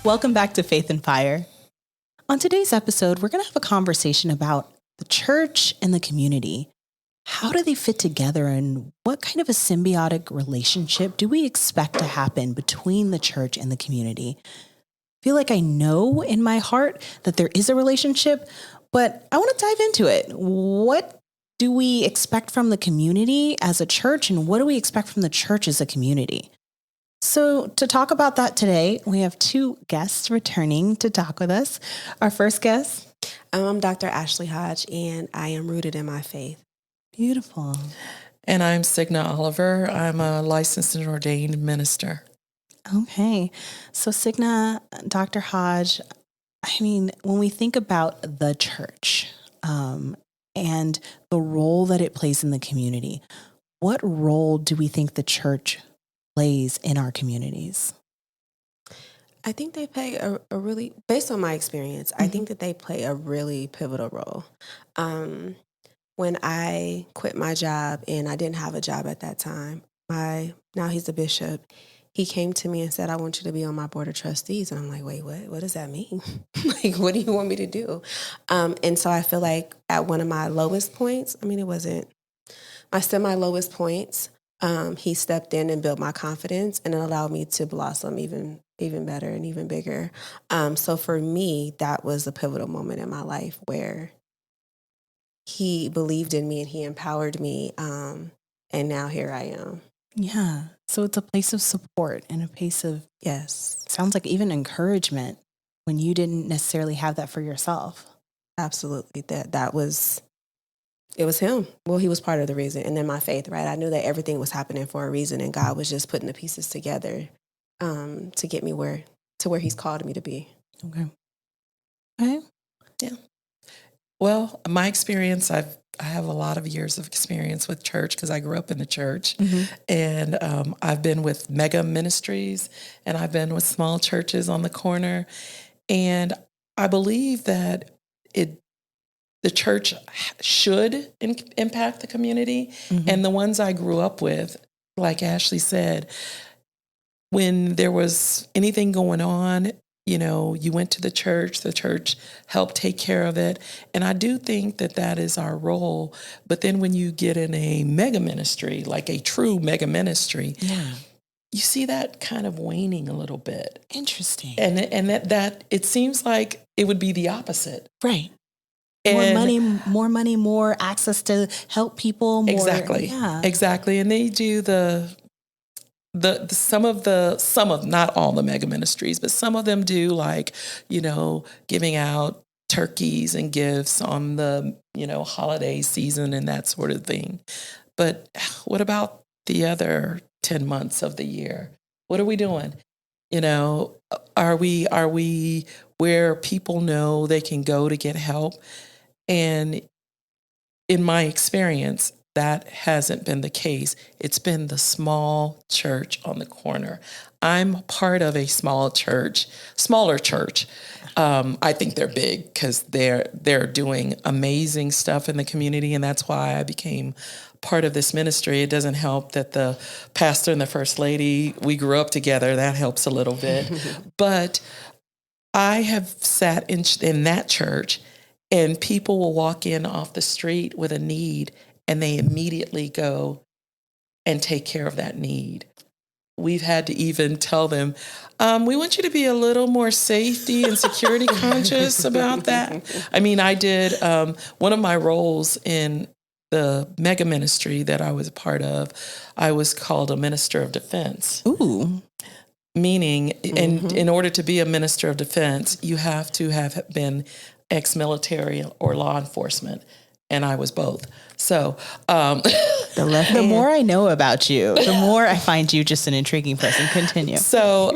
Welcome back to Faith and Fire. On today's episode, we're going to have a conversation about the church and the community. How do they fit together, and what kind of a symbiotic relationship do we expect to happen between the church and the community? I feel like I know in my heart that there is a relationship, but I want to dive into it. What do we expect from the community as a church, and what do we expect from the church as a community? So to talk about that today, we have two guests returning to talk with us. Our first guest. I'm Dr. Ashley Hodge, and I am rooted in my faith. Beautiful. And I'm Signa Oliver. I'm a licensed and ordained minister. Okay. So Signa, Dr. Hodge, I mean, when we think about the church and the role that it plays in the community, what role do we think the church plays in our communities? I think they play a really, based on my experience, I think that they play a really pivotal role. When I quit my job, and I didn't have a job at that time, now he's a bishop, he came to me and said, I want you to be on my board of trustees. And I'm like, wait, what does that mean? Like, what do you want me to do? And so I feel like at one of my lowest points, it wasn't my semi-lowest points, he stepped in and built my confidence, and it allowed me to blossom even better and even bigger. So for me, that was a pivotal moment in my life where he believed in me and he empowered me. And now here I am. Yeah. So it's a place of support and a place of, Yes, sounds like even encouragement when you didn't necessarily have that for yourself. absolutely. It was him. Well, he was part of the reason. And then my faith, right? I knew that everything was happening for a reason, and God was just putting the pieces together to get me where he's called me to be. Okay. Okay. Yeah. Well, my experience, I have a lot of years of experience with church because I grew up in the church. And I've been with mega ministries, and I've been with small churches on the corner. And I believe that the church should impact the community. And the ones I grew up with, like Ashley said, when there was anything going on, you went to the church helped take care of it. And I do think that that is our role. But then when you get in a mega ministry, like a true mega ministry, you see that kind of waning a little bit. Interesting. And that it seems like it would be the opposite. Right. And More money, more access to help people. More, exactly. Yeah. Exactly. And they do some of not all the mega ministries, but some of them do, like, giving out turkeys and gifts on the, holiday season and that sort of thing. But what about the other 10 months of the year? What are we doing? Are we where people know they can go to get help? And in my experience, that hasn't been the case. It's been the small church on the corner. I'm part of a smaller church. I think they're big because they're doing amazing stuff in the community, and that's why I became part of this ministry. It doesn't help that the pastor and the first lady, we grew up together. That helps a little bit. But I have sat in that church, and people will walk in off the street with a need, and they immediately go and take care of that need. We've had to even tell them, we want you to be a little more safety and security conscious about that. I did one of my roles in the mega ministry that I was a part of. I was called a minister of defense. Ooh. Meaning, in order to be a minister of defense, you have to have been ex-military or law enforcement. And I was both. So the more I know about you, the more I find you just an intriguing person. Continue. So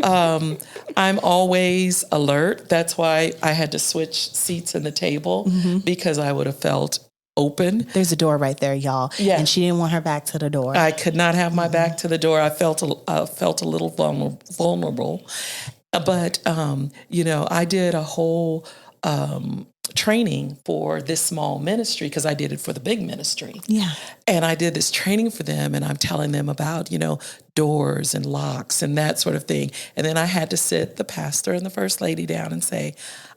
I'm always alert. That's why I had to switch seats in the table because I would have felt open. There's a door right there, y'all. Yeah. And she didn't want her back to the door. I could not have my back to the door. I felt a little vulnerable. But, I did a whole training for this small ministry because I did it for the big ministry. Yeah. And I did this training for them, and I'm telling them about, doors and locks and that sort of thing. And then I had to sit the pastor and the first lady down and say,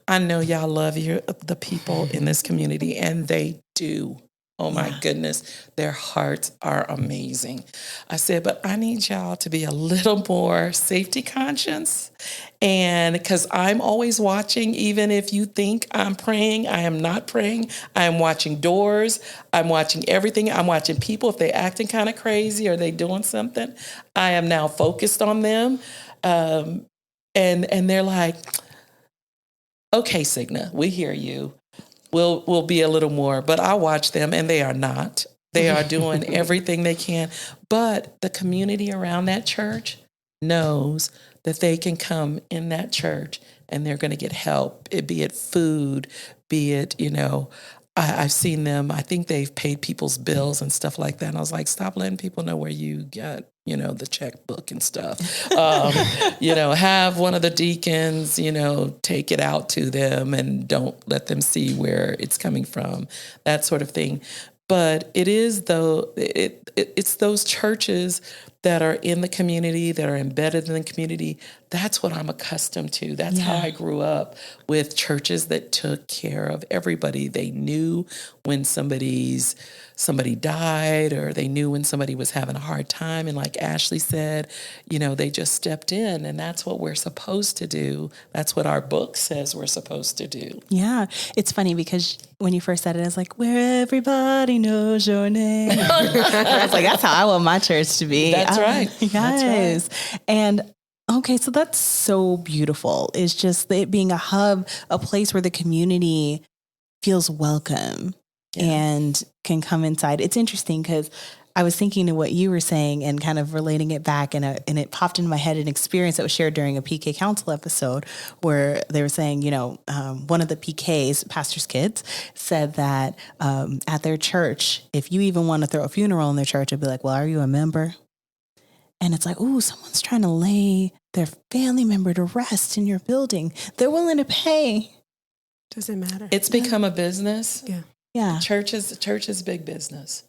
I know y'all love the people in this community, and they do. Oh my goodness, their hearts are amazing. I said, but I need y'all to be a little more safety conscious. And because I'm always watching, even if you think I'm praying, I am not praying. I am watching doors. I'm watching everything. I'm watching people. If they're acting kind of crazy or they doing something, I am now focused on them. And they're like, okay, Signa, we hear you. We'll be a little more, but I watch them, and they are not. They are doing everything they can. But the community around that church knows that they can come in that church and they're going to get help, be it food, be it, I've seen them. I think they've paid people's bills and stuff like that. And I was like, stop letting people know where you got, the checkbook and stuff. Have one of the deacons, take it out to them and don't let them see where it's coming from, that sort of thing. But it is, though, it's those churches that are in the community, that are embedded in the community. That's what I'm accustomed to. That's how I grew up, with churches that took care of everybody. They knew when somebody died, or they knew when somebody was having a hard time. And like Ashley said, they just stepped in, and that's what we're supposed to do. That's what our book says we're supposed to do. Yeah. It's funny because when you first said it, I was like, where everybody knows your name. I was like, that's how I want my church to be. That's right. Yes. That's right. And okay, so that's so beautiful. It's just it being a hub, a place where the community feels welcome and can come inside. It's interesting because I was thinking of what you were saying and kind of relating it back, and it popped into my head an experience that was shared during a PK Council episode where they were saying, one of the PKs, pastor's kids, said that at their church, if you even want to throw a funeral in their church, it'd be like, well, are you a member? And it's like, ooh, someone's trying to lay their family member to rest in your building. They're willing to pay. Doesn't matter. It's become a business. Yeah. Yeah. Church is big business.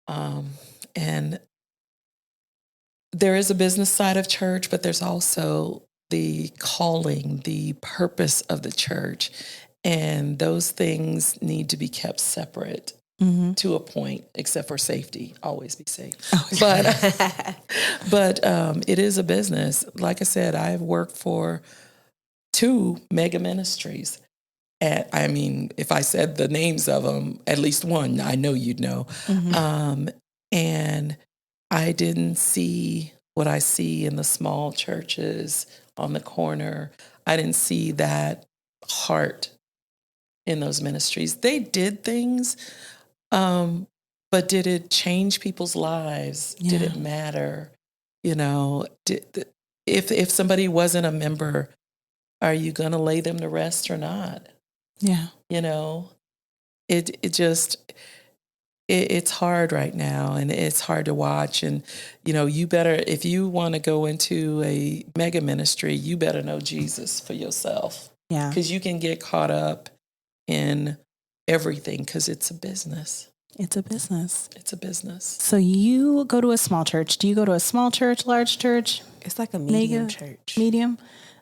And there is a business side of church, but there's also the calling, the purpose of the church. And those things need to be kept separate to a point, except for safety. Always be safe. But it is a business. Like I said, I've worked for 2 mega ministries. And if I said the names of them, at least one, I know you'd know. And I didn't see what I see in the small churches on the corner. I didn't see that heart in those ministries. They did things, but did it change people's lives? Yeah. Did it matter? If somebody wasn't a member, are you going to lay them to rest or not? Yeah. It's hard right now, and it's hard to watch. And, you better, if you want to go into a mega ministry, you better know Jesus for yourself. Yeah. Because you can get caught up in everything because it's a business. It's a business. It's a business. So you go to a small church. Do you go to a small church, large church? It's like a medium church. Medium?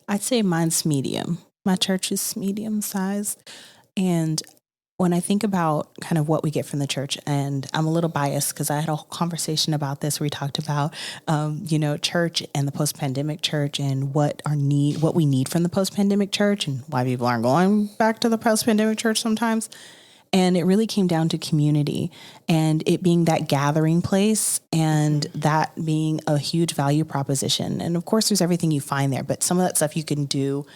I'd say mine's medium. My church is medium sized. And when I think about kind of what we get from the church, and I'm a little biased because I had a whole conversation about this where we talked about, church and the post-pandemic church and what we need from the post-pandemic church and why people aren't going back to the post-pandemic church sometimes. And it really came down to community and it being that gathering place and that being a huge value proposition. And of course, there's everything you find there, but some of that stuff you can do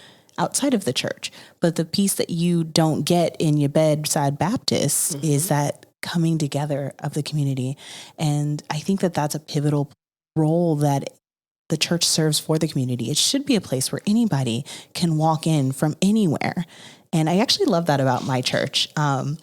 outside of the church. But the piece that you don't get in your bedside Baptist is that coming together of the community. And I think that that's a pivotal role that the church serves for the community. It should be a place where anybody can walk in from anywhere. And I actually love that about my church. I've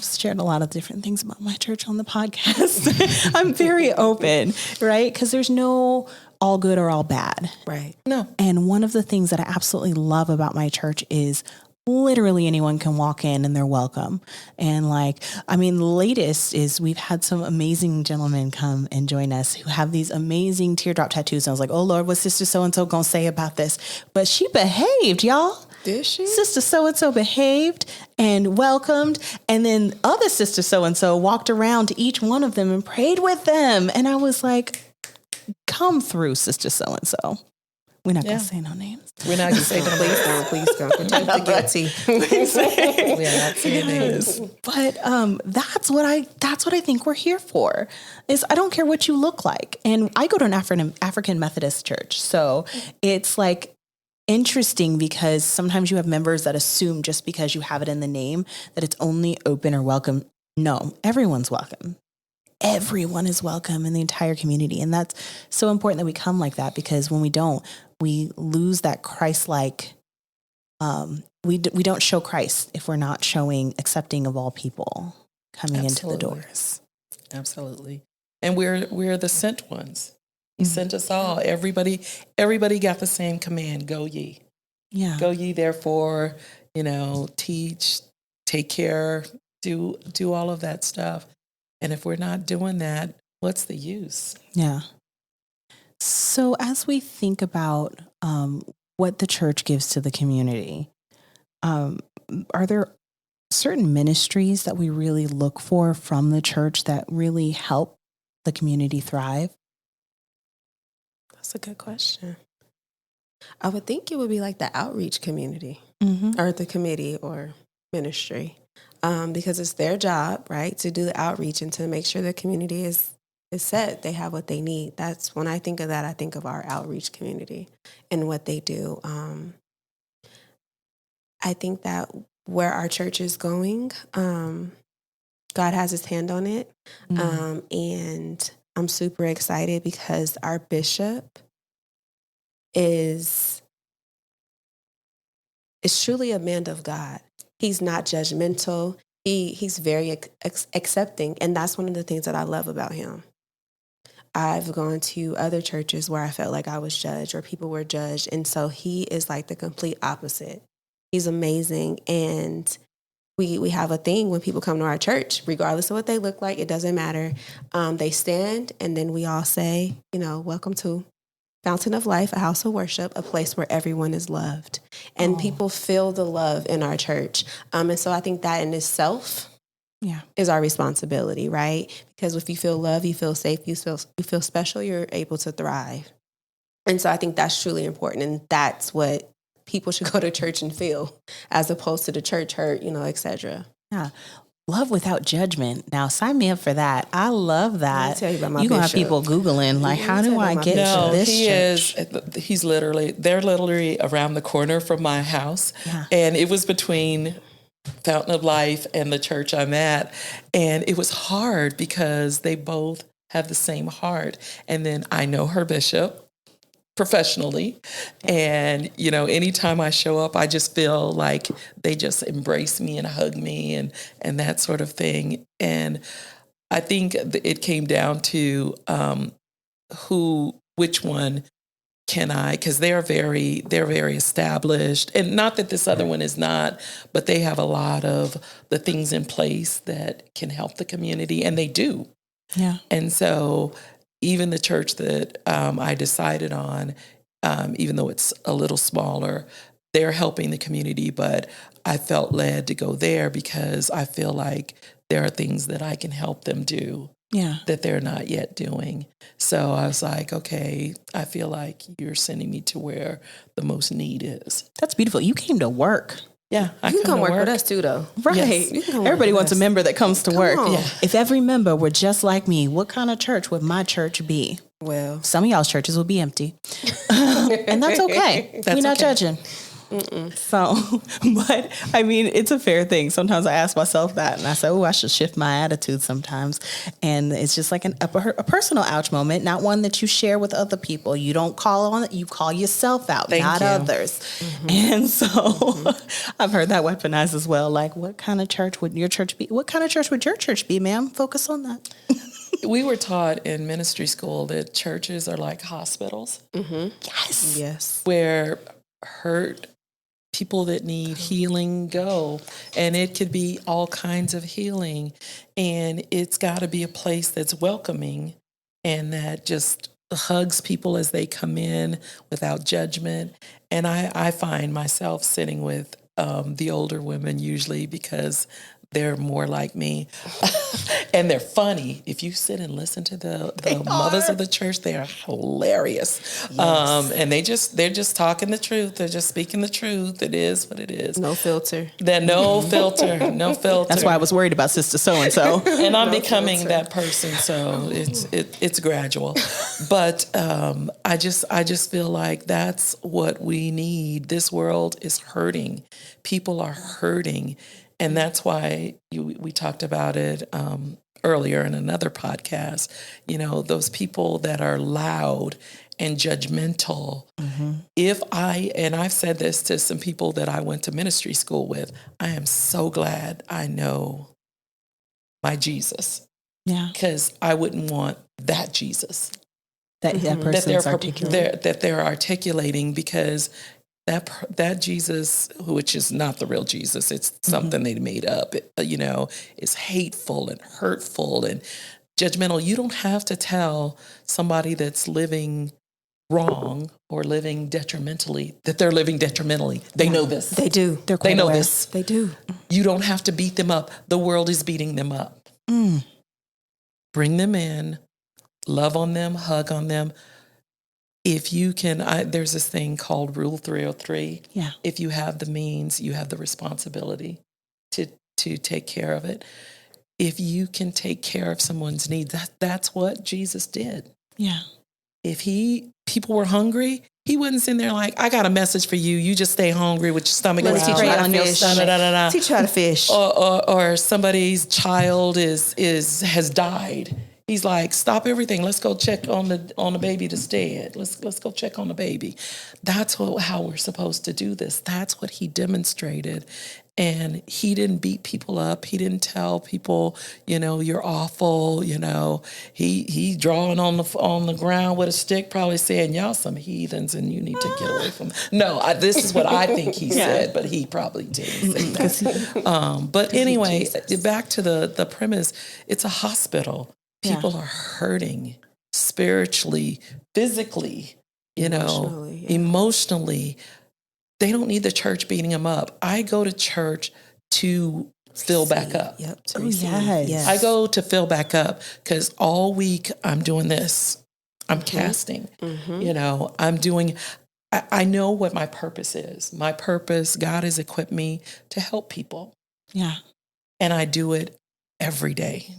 shared a lot of different things about my church on the podcast. I'm very open, right? Because there's no all good or all bad. Right. No. And one of the things that I absolutely love about my church is literally anyone can walk in and they're welcome. And the latest is we've had some amazing gentlemen come and join us who have these amazing teardrop tattoos. And I was like, oh Lord, what's Sister So-and-so going to say about this? But she behaved, y'all. Did she? Sister So-and-so behaved and welcomed. And then other Sister So-and-so walked around to each one of them and prayed with them. And I was like, come through, Sister So-and-so. We're not going to say no names. We're not going to say no names. Please don't. Protect the guilty. We are not saying names. But that's what I think we're here for. Is I don't care what you look like. And I go to an African Methodist church. So it's interesting because sometimes you have members that assume just because you have it in the name that it's only open or welcome. No, everyone's welcome. Everyone is welcome in the entire community. And that's so important that we come like that, because when we don't, we lose that Christ-like, we don't show Christ if we're not showing accepting of all people coming into the doors. Absolutely. And we're the sent ones. He sent us all. Everybody got the same command. Go ye. Yeah. Go ye therefore, teach, take care, do all of that stuff. And if we're not doing that, what's the use? Yeah. So as we think about what the church gives to the community, are there certain ministries that we really look for from the church that really help the community thrive? That's a good question. I would think it would be like the outreach community or the committee or ministry, because it's their job, right, to do the outreach and to make sure the community is set. They have what they need. That's when I think of that, I think of our outreach community and what they do. I think that where our church is going, God has his hand on it. And I'm super excited because our bishop is truly a man of God. He's not judgmental. He's very accepting. And that's one of the things that I love about him. I've gone to other churches where I felt like I was judged or people were judged. And so he is like the complete opposite. He's amazing. And we have a thing when people come to our church, regardless of what they look like, it doesn't matter. They stand and then we all say, welcome to Fountain of Life, a house of worship, a place where everyone is loved. And people feel the love in our church. And so I think that in itself is our responsibility, right? Because if you feel love, you feel safe, you feel special, you're able to thrive. And so I think that's truly important. And that's what people should go to church and feel, as opposed to the church hurt, et cetera. Yeah. Love without judgment. Now, sign me up for that. I love that. Let me tell you about my You're going to have bishop. people Googling, how do I get to this church? They're literally around the corner from my house. Yeah. And it was between Fountain of Life and the church I'm at. And it was hard because they both have the same heart. And then I know her bishop professionally. And, anytime I show up, I just feel like they just embrace me and hug me and that sort of thing. And I think it came down to which one can I, because they're very established. And not that this other one is not, but they have a lot of the things in place that can help the community, and they do. Yeah. And so even the church that I decided on, even though it's a little smaller, they're helping the community, but I felt led to go there because I feel like there are things that I can help them do that they're not yet doing. So I was like, okay, I feel like you're sending me to where the most need is. That's beautiful. You came to work. Yeah, you can come work with us too, though. Right. Yes. Everybody wants a member that comes to work. Yeah. If every member were just like me, what kind of church would my church be? Well, some of y'all's churches will be empty. And that's okay. We're not judging. So, but it's a fair thing. Sometimes I ask myself that and I say, I should shift my attitude sometimes. And it's just like a personal ouch moment, not one that you share with other people. You don't call on it. You call yourself out, not others. And so I've heard that weaponized as well. Like, what kind of church would your church be? What kind of church would your church be, ma'am? Focus on that. We were taught in ministry school that churches are like hospitals. Yes. Yes. Where hurt people that need healing go. And it could be all kinds of healing. And it's got to be a place that's welcoming and that just hugs people as they come in without judgment. And I find myself sitting with the older women usually because they're more like me and they're funny. If you sit and listen to the mothers of the church, they are hilarious. Yes. And they're just talking the truth. They're just speaking the truth. It is what it is. No filter. No filter. That's why I was worried about Sister So-and-so. And I'm becoming that person. So it's gradual. But I just feel like that's what we need. This world is hurting. People are hurting. And that's why we talked about it earlier in another podcast, those people that are loud and judgmental. Mm-hmm. And I've said this to some people that I went to ministry school with, I am so glad I know my Jesus. Yeah. Because I wouldn't want that Jesus. That person's articulating. That they're articulating, because that Jesus, which is not the real Jesus, it's something they made up, is hateful and hurtful and judgmental. You don't have to tell somebody that's living wrong or living detrimentally that they're living detrimentally. They know this. They do. They know this. They do. You don't have to beat them up. The world is beating them up. Bring them in, love on them, hug on them. If you can, there's this thing called Rule 303. Yeah. If you have the means, you have the responsibility to take care of it. If you can take care of someone's needs, that's what Jesus did. Yeah. If people were hungry, he wasn't sitting there like, I got a message for you. You just stay hungry with your stomach. Let's teach you how to fish. Teach you how to fish. Or somebody's child has died. He's like, stop everything. Let's go check on the baby that's dead. Let's go check on the baby. That's how we're supposed to do this. That's what he demonstrated. And he didn't beat people up. He didn't tell people, you're awful. He drawing on the ground with a stick, probably saying, y'all some heathens and you need to get away from them. No, this is what I think he said, but he probably didn't say that. But anyway, back to the premise, it's a hospital. People are hurting spiritually, physically, emotionally. They don't need the church beating them up. I go to church to fill back up. Yep. Yes. I go to fill back up because all week I'm doing this. I'm casting. Mm-hmm. I'm doing. I know what my purpose is. My purpose, God has equipped me to help people. Yeah. And I do it every day.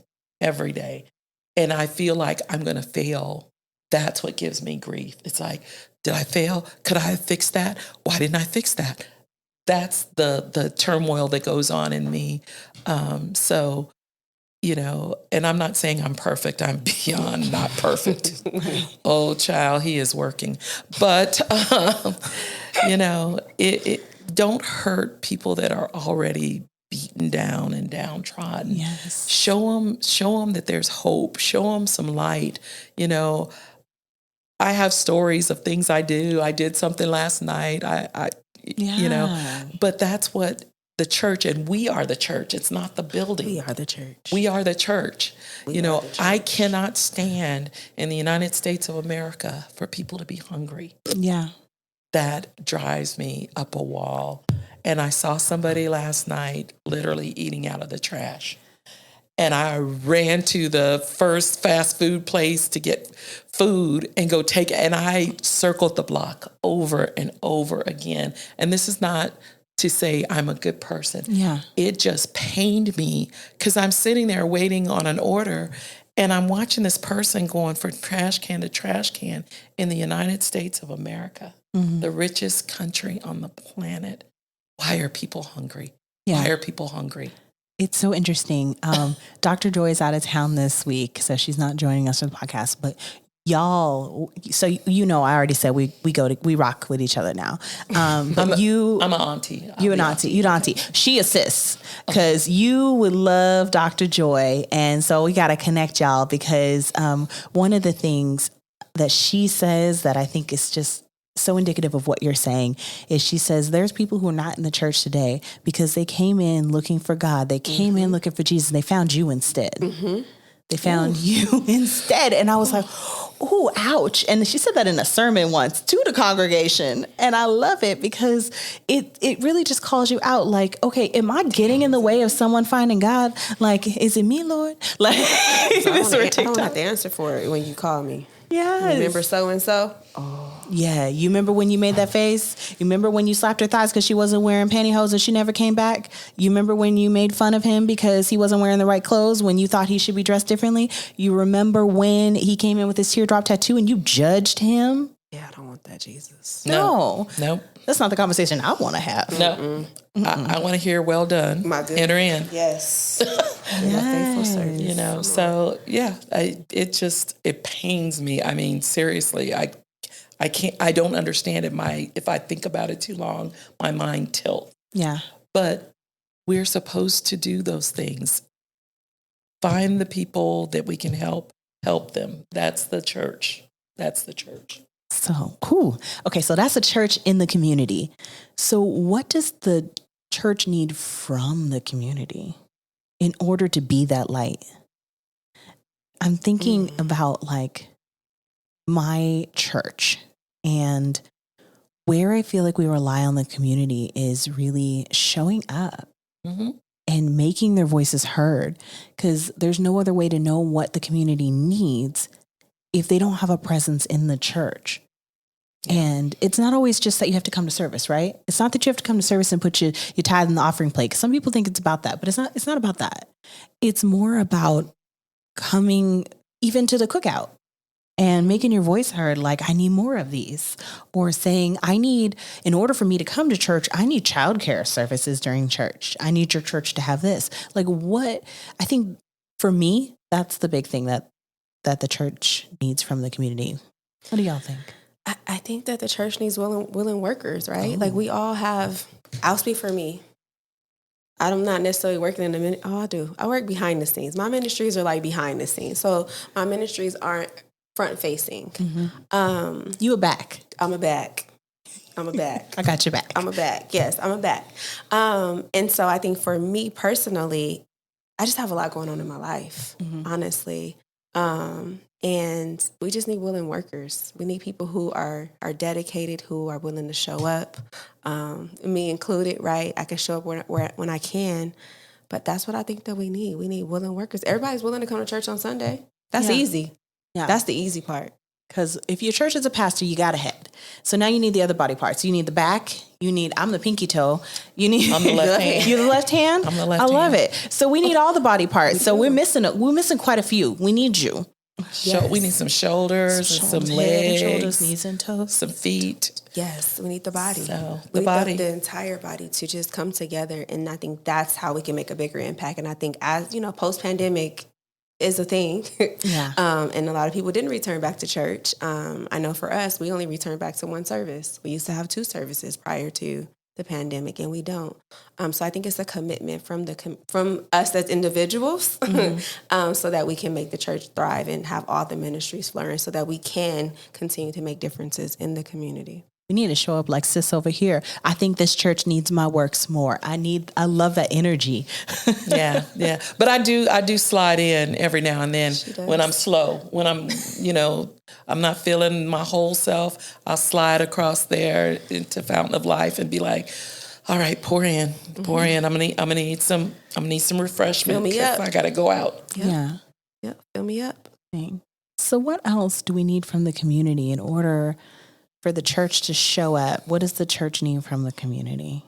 And I feel like I'm going to fail. That's what gives me grief. It's like, did I fail? Could I have fixed that? Why didn't I fix that? That's the turmoil that goes on in me. So, and I'm not saying I'm perfect. I'm beyond not perfect. Oh, child, he is working. But, don't hurt people that are already beaten down and downtrodden. Yes. Show them that there's hope. Show them some light. I have stories of things I do. I did something last night. But that's what the church, and we are the church. It's not the building. We are the church. We are the church. I cannot stand in the United States of America for people to be hungry. Yeah. That drives me up a wall. And I saw somebody last night literally eating out of the trash. And I ran to the first fast food place to get food and go take it. And I circled the block over and over again. And this is not to say I'm a good person. Yeah. It just pained me because I'm sitting there waiting on an order and I'm watching this person going from trash can to trash can in the United States of America, the richest country on the planet. Why are people hungry? Yeah. Why are people hungry? It's so interesting. Dr. Joy is out of town this week, so she's not joining us for the podcast. But y'all, so I already said we rock with each other now. But I'm an auntie. You're an auntie. She assists because you would love Dr. Joy, and so we got to connect y'all because one of the things that she says that I think is just so indicative of what you're saying is she says there's people who are not in the church today because they came in looking for God. They came in looking for Jesus. They found you instead. They found you instead. And I was like, ooh, ouch. And she said that in a sermon once to the congregation. And I love it because it really just calls you out. Like, okay, am I getting in the way of someone finding God? Like, is it me, Lord? Like, So I don't have to answer for it when you call me. Yeah. Remember so-and-so? Yeah. You remember when you made that face? You remember when you slapped her thighs because she wasn't wearing pantyhose and she never came back? You remember when you made fun of him because he wasn't wearing the right clothes when you thought he should be dressed differently? You remember when he came in with his teardrop tattoo and you judged him? Yeah, I don't want that, Jesus. No. Nope. That's not the conversation I want to have. No. I want to hear well done. My goodness. Enter in. Yes. Faithful service. You know, so yeah, it pains me. I mean, seriously, I don't understand it. If I think about it too long, my mind tilts. Yeah. But we're supposed to do those things. Find the people that we can help them. That's the church. So cool. Okay, so that's a church in the community. So what does the church need from the community in order to be that light? I'm thinking about like my church, and where I feel like we rely on the community is really showing up and making their voices heard, because there's no other way to know what the community needs if they don't have a presence in the church. And it's not always just that you have to come to service, right? It's not that you have to come to service and put your tithe in the offering plate. 'Cause some people think it's about that, but it's not about that. It's more about coming even to the cookout and making your voice heard. Like, I need more of these, or saying, in order for me to come to church, I need childcare services during church. I need your church to have this. Like, what I think for me, that's the big thing that the church needs from the community. What do y'all think? I think that the church needs willing workers, right? Like, we all have, I'll speak for me. I'm not necessarily working in the ministry. Oh, I do. I work behind the scenes. My ministries are like behind the scenes. So my ministries aren't front facing. You a back. I'm a back. I got your back. I'm a back. Yes, I'm a back. And so I think for me personally, I just have a lot going on in my life, honestly. And we just need willing workers. We need people who are dedicated, who are willing to show up, me included, right? I can show up when I can, but that's what I think that we need. We need willing workers. Everybody's willing to come to church on Sunday. That's easy. Yeah. That's the easy part. Because if your church is a pastor, you got a head. So now you need the other body parts. You need the back. I'm the pinky toe. I'm the left hand. You're the left hand? I'm the left hand. I love it. So we need all the body parts. So we're missing quite a few. We need you. Yes. We need some shoulders and some legs, shoulders, knees and toes, some feet. Yes, we need the body. So we need the entire body to just come together, and I think that's how we can make a bigger impact. And I think, as you know, post-pandemic is a thing. Yeah. And a lot of people didn't return back to church. I know for us, we only returned back to one service. We used to have 2 services prior to the pandemic, and we don't. So I think it's a commitment from us as individuals, so that we can make the church thrive and have all the ministries flourish, so that we can continue to make differences in the community. We need to show up like sis over here. I think this church needs my works more. I love that energy. Yeah. But I do slide in every now and then when I'm slow, when I'm, I'm not feeling my whole self. I'll slide across there into Fountain of Life and be like, all right, pour in. I'm gonna need some refreshment. Fill me up. I gotta go out. Yeah. Fill me up. So what else do we need from the community in order for the church to show up? What does the church need from the community?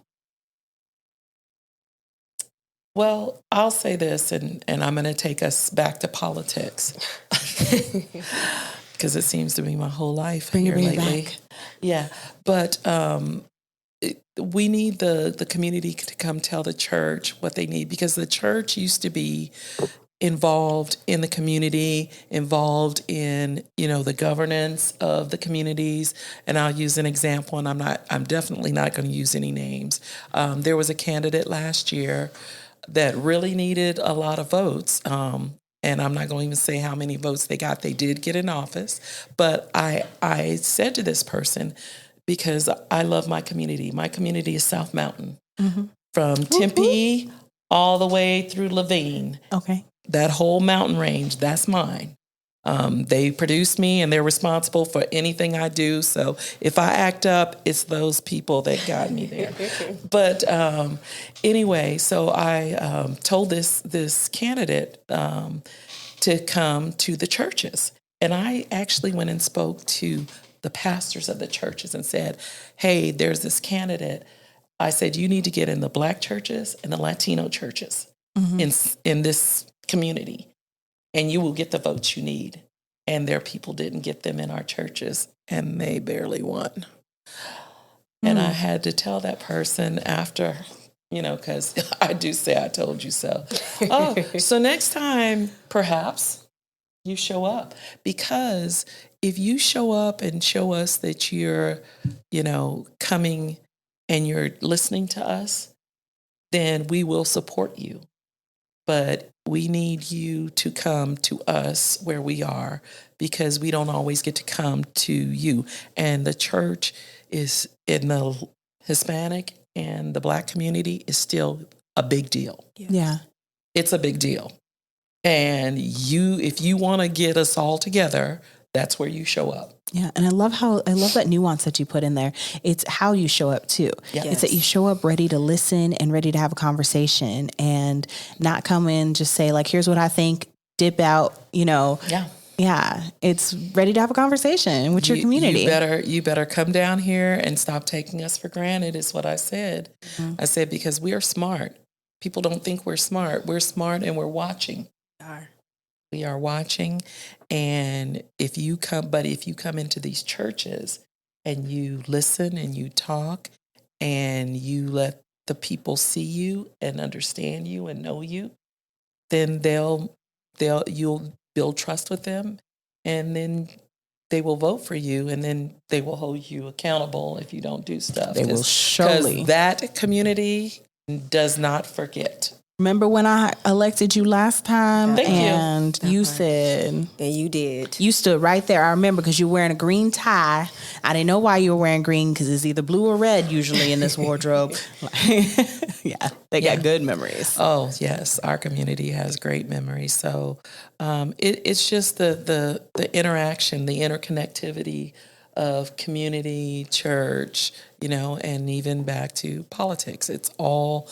Well, I'll say this, and I'm going to take us back to politics, because it seems to be my whole life here lately. Back. Yeah, but we need the community to come tell the church what they need, because the church used to be involved in the community, involved in, the governance of the communities. And I'll use an example, and I'm definitely not going to use any names. There was a candidate last year that really needed a lot of votes. And I'm not going to even say how many votes they got. They did get in office. But I said to this person, because I love my community. My community is South Mountain, from Whoop, Tempe all the way through Laveen. Okay. That whole mountain range, that's mine. They produce me and they're responsible for anything I do. So if I act up, it's those people that got me there. But anyway, so I told this candidate to come to the churches. And I actually went and spoke to the pastors of the churches and said, hey, there's this candidate. I said, you need to get in the Black churches and the Latino churches in this community, and you will get the votes you need. And their people didn't get them in our churches, and they barely won. And I had to tell that person after, because I do say I told you so. Oh, so next time, perhaps you show up. Because if you show up and show us that you're, coming and you're listening to us, then we will support you. But we need you to come to us where we are, because we don't always get to come to you. And the church is in the Hispanic and the Black community is still a big deal. Yeah. It's a big deal. And if you want to get us all together, that's where you show up. Yeah. And I love that nuance that you put in there. It's how you show up too. Yes. It's that you show up ready to listen and ready to have a conversation, and not come in, just say like, here's what I think, dip out, Yeah. Yeah. It's ready to have a conversation with your community. You better come down here and stop taking us for granted, is what I said. I said, because we are smart. People don't think we're smart. We're smart and we're watching. We are watching. And if you come into these churches and you listen and you talk and you let the people see you and understand you and know you, then you'll build trust with them, and then they will vote for you, and then they will hold you accountable if you don't do stuff. They will surely. 'Cause that community does not forget. Remember when I elected you last time? Thank you. And you said... And you did. You stood right there. I remember, because you were wearing a green tie. I didn't know why you were wearing green, because it's either blue or red usually in this wardrobe. Yeah, they got good memories. Oh, yes. Our community has great memories. So it's just the interaction, the interconnectivity of community, church, and even back to politics. It all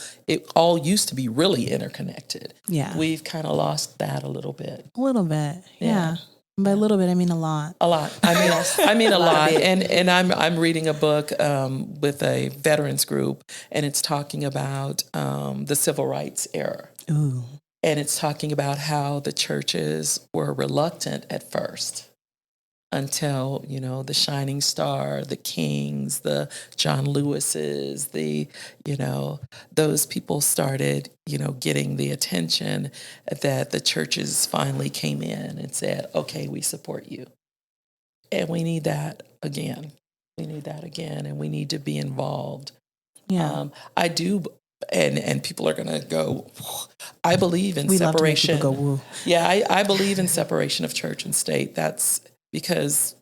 used to be really interconnected. Yeah. We've kind of lost that a little bit. A little bit. Yeah. By a little bit, I mean a lot. A lot. I mean a lot. And I'm reading a book with a veterans group, and it's talking about the civil rights era. Ooh. And it's talking about how the churches were reluctant at first, until, the Shining Star, the Kings, the John Lewises, those people started, getting the attention, that the churches finally came in and said, okay, we support you. And we need that again. And we need to be involved. Yeah. I do. And people are going to go, I believe in separation. Love to make people go, woo. Yeah, I believe in separation of church and state. That's because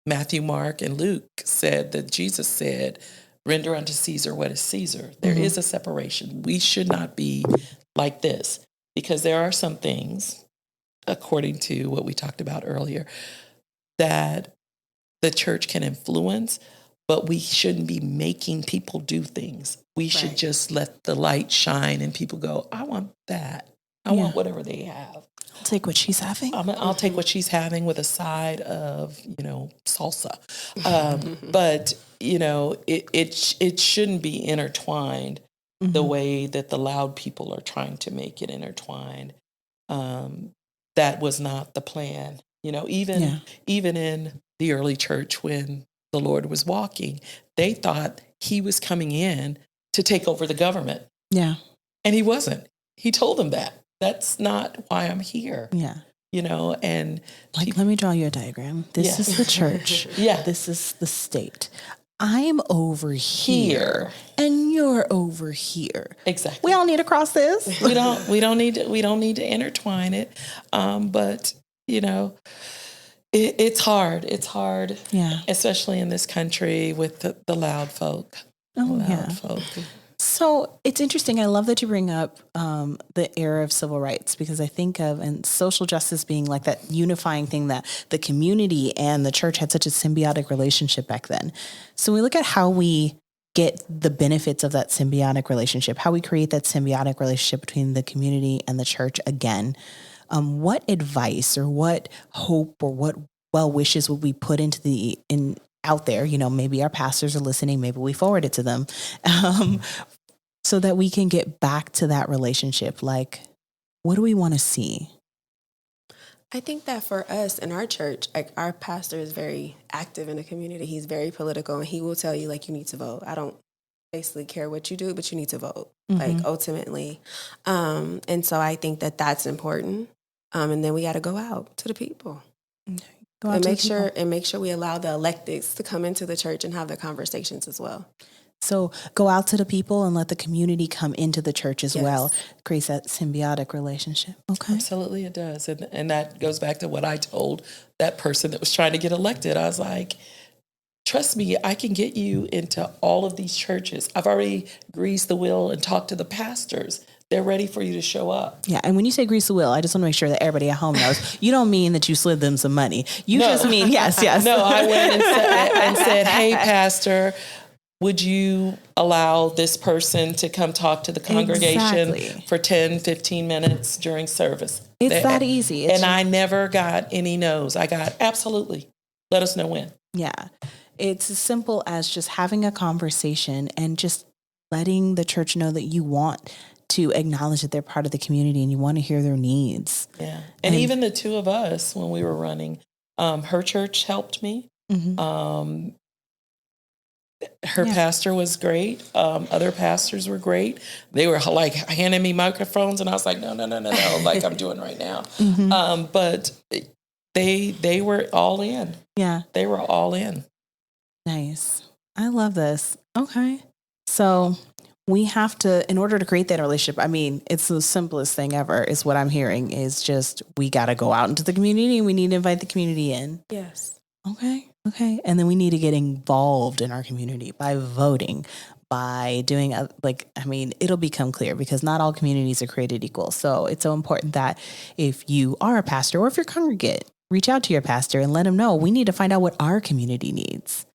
Matthew, Mark, and Luke said that Jesus said, render unto Caesar what is Caesar. There is a separation. We should not be like this, because there are some things, according to what we talked about earlier, that the church can influence, but we shouldn't be making people do things. We should just let the light shine and people go, I want that. I want whatever they have. I'll take what she's having. I'll take what she's having with a side of, salsa. But, it shouldn't be intertwined the way that the loud people are trying to make it intertwined. That was not the plan. Even in the early church, when the Lord was walking, they thought he was coming in to take over the government. Yeah. And he wasn't. He told them that. That's not why I'm here. Yeah. And let me draw you a diagram. This is the church. This is the state. I'm over here and you're over here. Exactly. We all need to cross this. we don't need to intertwine it. But It's hard. It's hard. Yeah. Especially in this country with the loud folk. Folk. So it's interesting. I love that you bring up the era of civil rights, because I think of and social justice being like that unifying thing, that the community and the church had such a symbiotic relationship back then. So we look at how we get the benefits of that symbiotic relationship, how we create that symbiotic relationship between the community and the church again. What advice or what hope or what well wishes would we put out there? Maybe our pastors are listening, maybe we forward it to them, so that we can get back to that relationship. Like, what do we want to see? I think that for us in our church, like our pastor is very active in the community. He's very political, and he will tell you, like, you need to vote. I don't basically care what you do, but you need to vote, like, ultimately. And so I think that that's important. And then we got to go out to the people. Okay. And make sure we allow the electeds to come into the church and have their conversations as well. So go out to the people and let the community come into the church as well. Creates that symbiotic relationship. Okay. Absolutely, it does. And that goes back to what I told that person that was trying to get elected. I was like, trust me, I can get you into all of these churches. I've already greased the wheel and talked to the pastors. They're ready for you to show up. Yeah. And when you say grease the wheel, I just want to make sure that everybody at home knows you don't mean that you slid them some money. You just mean, yes. No, I went and said, hey, pastor, would you allow this person to come talk to the congregation for 10, 15 minutes during service? It's that easy. I never got any no's. I got absolutely. Let us know when. Yeah. It's as simple as just having a conversation and just letting the church know that you want to acknowledge that they're part of the community and you want to hear their needs. Yeah. And even the two of us, when we were running, her church helped me. Mm-hmm. Her pastor was great. Other pastors were great. They were like handing me microphones, and I was like, no, like I'm doing right now. Mm-hmm. But they were all in. Yeah. They were all in. Nice. I love this. Okay. So we have to, in order to create that relationship, I mean, it's the simplest thing ever is what I'm hearing is just, we got to go out into the community and we need to invite the community in. Yes. Okay. And then we need to get involved in our community by voting, by doing it'll become clear because not all communities are created equal. So it's so important that if you are a pastor or if you're congregate, reach out to your pastor and let him know we need to find out what our community needs.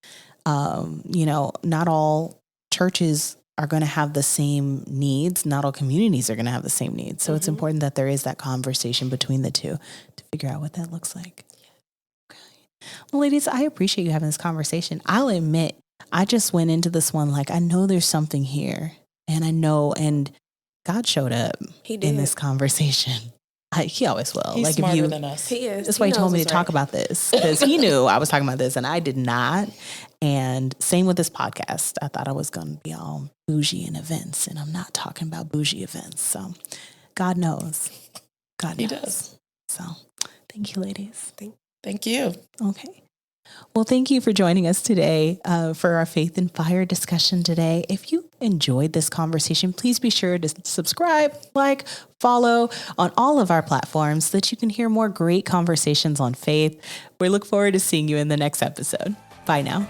Not all churches are going to have the same needs. Not all communities are going to have the same needs. So it's important that there is that conversation between the two to figure out what that looks like. Okay. Well, ladies, I appreciate you having this conversation. I'll admit, I just went into this one like, I know there's something here. And God showed up in this conversation. He always will. He's smarter than us. He is. That's why he told me to talk about this, because he knew I was talking about this and I did not. And same with this podcast. I thought I was going to be all bougie in events, and I'm not talking about bougie events. So God knows. He does. So thank you, ladies. Thank you. Okay. Well, thank you for joining us today for our Faith and Fire discussion today. If you enjoyed this conversation, please be sure to subscribe, follow on all of our platforms so that you can hear more great conversations on faith. We look forward to seeing you in the next episode. Bye now.